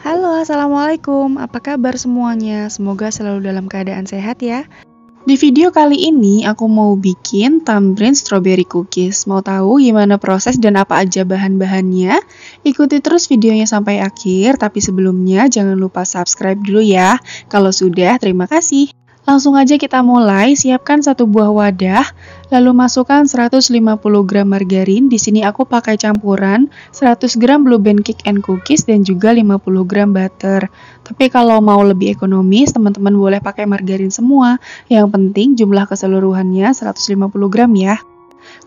Halo, Assalamualaikum. Apa kabar semuanya? Semoga selalu dalam keadaan sehat ya. Di video kali ini aku mau bikin tamarind strawberry cookies. Mau tahu gimana proses dan apa aja bahan-bahannya? Ikuti terus videonya sampai akhir, tapi sebelumnya jangan lupa subscribe dulu ya. Kalau sudah, terima kasih. Langsung aja kita mulai, siapkan satu buah wadah, lalu masukkan 150 gram margarin. Di sini aku pakai campuran 100 gram Blue Band Cake and Cookies dan juga 50 gram butter. Tapi kalau mau lebih ekonomis, teman-teman boleh pakai margarin semua. Yang penting jumlah keseluruhannya 150 gram ya.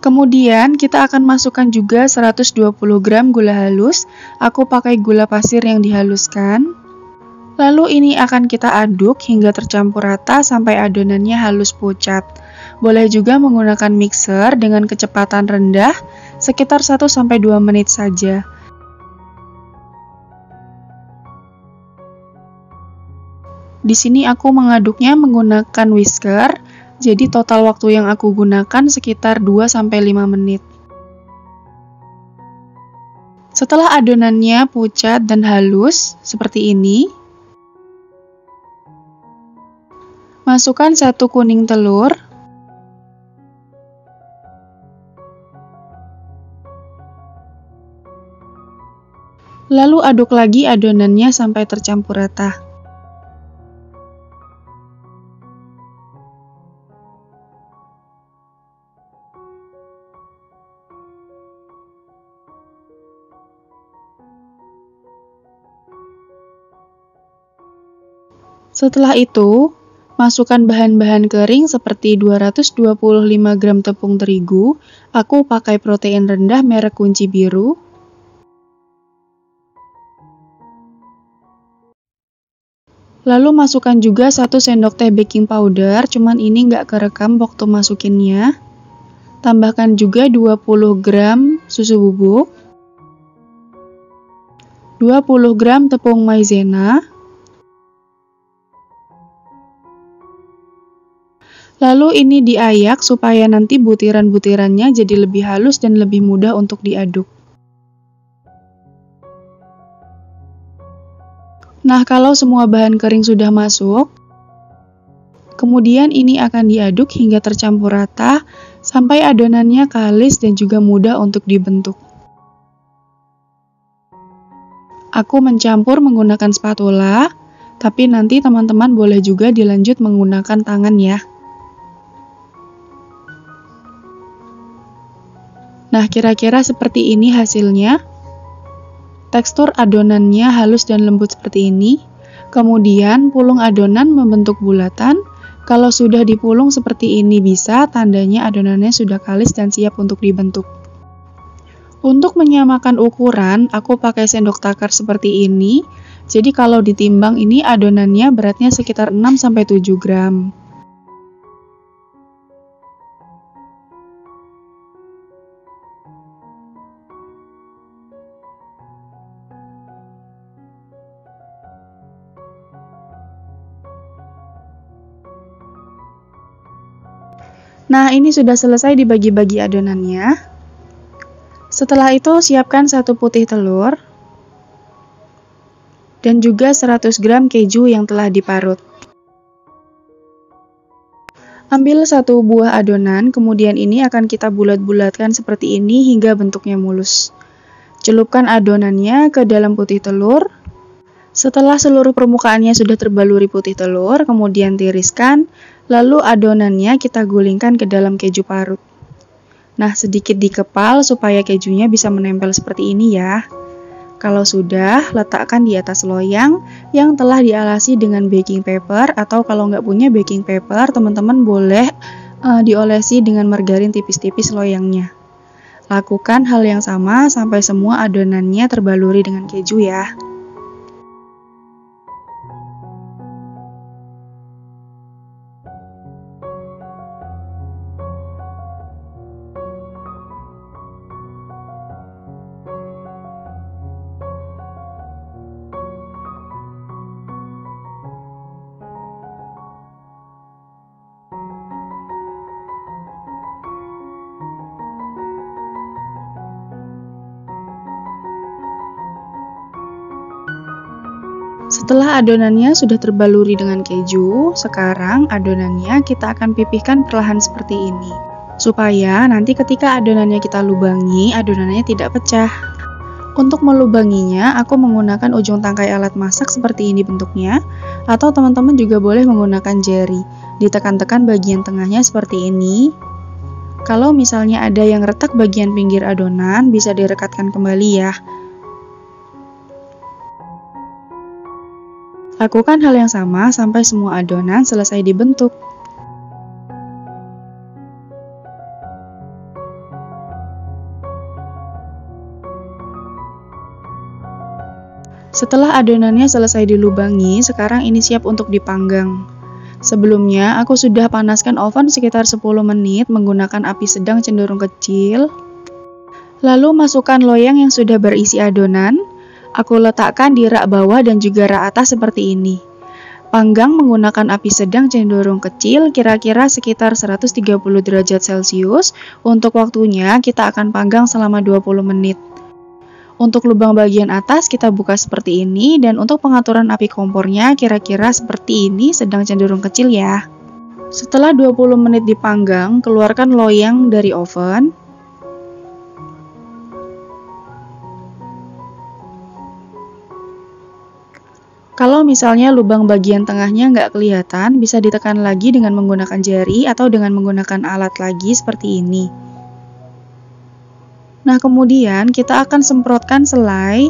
Kemudian kita akan masukkan juga 120 gram gula halus. Aku pakai gula pasir yang dihaluskan. Lalu ini akan kita aduk hingga tercampur rata sampai adonannya halus pucat. Boleh juga menggunakan mixer dengan kecepatan rendah, sekitar 1-2 menit saja. Di sini aku mengaduknya menggunakan whisker, jadi total waktu yang aku gunakan sekitar 2-5 menit. Setelah adonannya pucat dan halus, seperti ini, masukkan 1 kuning telur, lalu aduk lagi adonannya sampai tercampur rata. Setelah itu, masukkan bahan-bahan kering seperti 225 gram tepung terigu. Aku pakai protein rendah merek Kunci Biru. Lalu masukkan juga 1 sendok teh baking powder, cuman ini nggak kerekam waktu masukinnya. Tambahkan juga 20 gram susu bubuk, 20 gram tepung maizena, lalu ini diayak supaya nanti butiran-butirannya jadi lebih halus dan lebih mudah untuk diaduk. Nah, kalau semua bahan kering sudah masuk, kemudian ini akan diaduk hingga tercampur rata sampai adonannya kalis dan juga mudah untuk dibentuk. Aku mencampur menggunakan spatula, tapi nanti teman-teman boleh juga dilanjut menggunakan tangan ya. Nah, kira-kira seperti ini hasilnya. Tekstur adonannya halus dan lembut seperti ini. Kemudian, pulung adonan membentuk bulatan. Kalau sudah dipulung seperti ini bisa, tandanya adonannya sudah kalis dan siap untuk dibentuk. Untuk menyamakan ukuran, aku pakai sendok takar seperti ini. Jadi kalau ditimbang ini adonannya beratnya sekitar 6-7 gram. Nah, ini sudah selesai dibagi-bagi adonannya. Setelah itu, siapkan 1 putih telur dan juga 100 gram keju yang telah diparut. Ambil 1 buah adonan, kemudian ini akan kita bulat-bulatkan seperti ini hingga bentuknya mulus. Celupkan adonannya ke dalam putih telur. Setelah seluruh permukaannya sudah terbaluri putih telur, kemudian tiriskan, lalu adonannya kita gulingkan ke dalam keju parut. Nah, sedikit dikepal supaya kejunya bisa menempel seperti ini ya. Kalau sudah, letakkan di atas loyang yang telah dialasi dengan baking paper, atau kalau nggak punya baking paper, teman-teman boleh diolesi dengan margarin tipis-tipis loyangnya. Lakukan hal yang sama sampai semua adonannya terbaluri dengan keju ya. Setelah adonannya sudah terbaluri dengan keju, sekarang adonannya kita akan pipihkan perlahan seperti ini. Supaya nanti ketika adonannya kita lubangi, adonannya tidak pecah. Untuk melubanginya, aku menggunakan ujung tangkai alat masak seperti ini bentuknya, atau teman-teman juga boleh menggunakan jari. Ditekan-tekan bagian tengahnya seperti ini. Kalau misalnya ada yang retak bagian pinggir adonan, bisa direkatkan kembali ya. Lakukan hal yang sama sampai semua adonan selesai dibentuk. Setelah adonannya selesai dilubangi, sekarang ini siap untuk dipanggang. Sebelumnya, aku sudah panaskan oven sekitar 10 menit menggunakan api sedang cenderung kecil. Lalu masukkan loyang yang sudah berisi adonan. Aku letakkan di rak bawah dan juga rak atas seperti ini. Panggang menggunakan api sedang cenderung kecil, kira-kira sekitar 130 derajat Celcius. Untuk waktunya, kita akan panggang selama 20 menit. Untuk lubang bagian atas kita buka seperti ini, dan untuk pengaturan api kompornya kira-kira seperti ini, sedang cenderung kecil ya. Setelah 20 menit dipanggang, keluarkan loyang dari oven. Kalau misalnya lubang bagian tengahnya nggak kelihatan, bisa ditekan lagi dengan menggunakan jari atau dengan menggunakan alat lagi seperti ini. Nah, kemudian kita akan semprotkan selai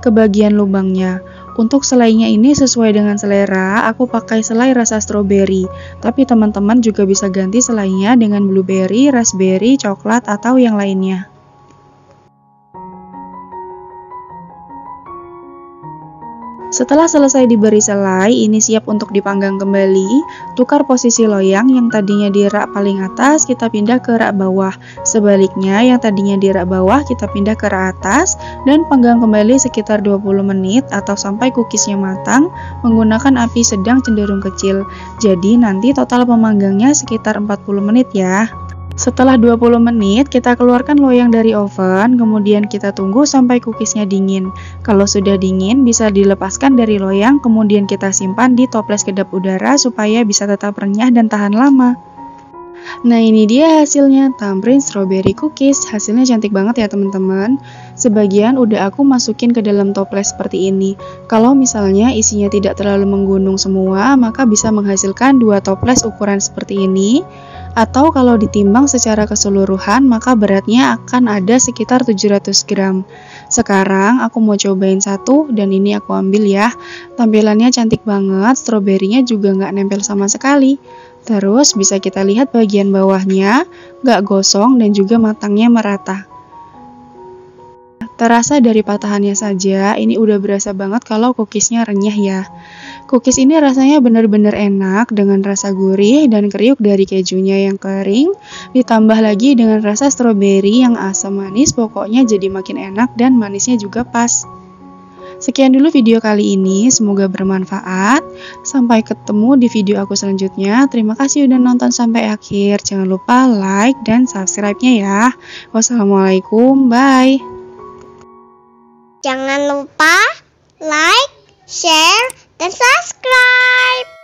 ke bagian lubangnya. Untuk selainya ini sesuai dengan selera, aku pakai selai rasa stroberi. Tapi teman-teman juga bisa ganti selainya dengan blueberry, raspberry, coklat, atau yang lainnya. Setelah selesai diberi selai, ini siap untuk dipanggang kembali. Tukar posisi loyang yang tadinya di rak paling atas, kita pindah ke rak bawah. Sebaliknya, yang tadinya di rak bawah, kita pindah ke rak atas, dan panggang kembali sekitar 20 menit atau sampai cookiesnya matang menggunakan api sedang cenderung kecil. Jadi nanti total pemanggangnya sekitar 40 menit ya. Setelah 20 menit, kita keluarkan loyang dari oven, kemudian kita tunggu sampai cookiesnya dingin. Kalau sudah dingin, bisa dilepaskan dari loyang, kemudian kita simpan di toples kedap udara supaya bisa tetap renyah dan tahan lama. Nah, ini dia hasilnya, tamarind strawberry cookies. Hasilnya cantik banget ya teman-teman. Sebagian udah aku masukin ke dalam toples seperti ini. Kalau misalnya isinya tidak terlalu menggunung semua, maka bisa menghasilkan 2 toples ukuran seperti ini. Atau kalau ditimbang secara keseluruhan, maka beratnya akan ada sekitar 700 gram. Sekarang aku mau cobain satu, dan ini aku ambil ya. Tampilannya cantik banget, stroberinya juga nggak nempel sama sekali. Terus bisa kita lihat bagian bawahnya, nggak gosong dan juga matangnya merata. Terasa dari patahannya saja, ini udah berasa banget kalau cookiesnya renyah ya. Cookies ini rasanya benar-benar enak dengan rasa gurih dan kriuk dari kejunya yang kering, ditambah lagi dengan rasa stroberi yang asam manis, pokoknya jadi makin enak dan manisnya juga pas. Sekian dulu video kali ini, semoga bermanfaat. Sampai ketemu di video aku selanjutnya. Terima kasih udah nonton sampai akhir. Jangan lupa like dan subscribe-nya ya. Wassalamualaikum, bye. Jangan lupa like, share, dan subscribe.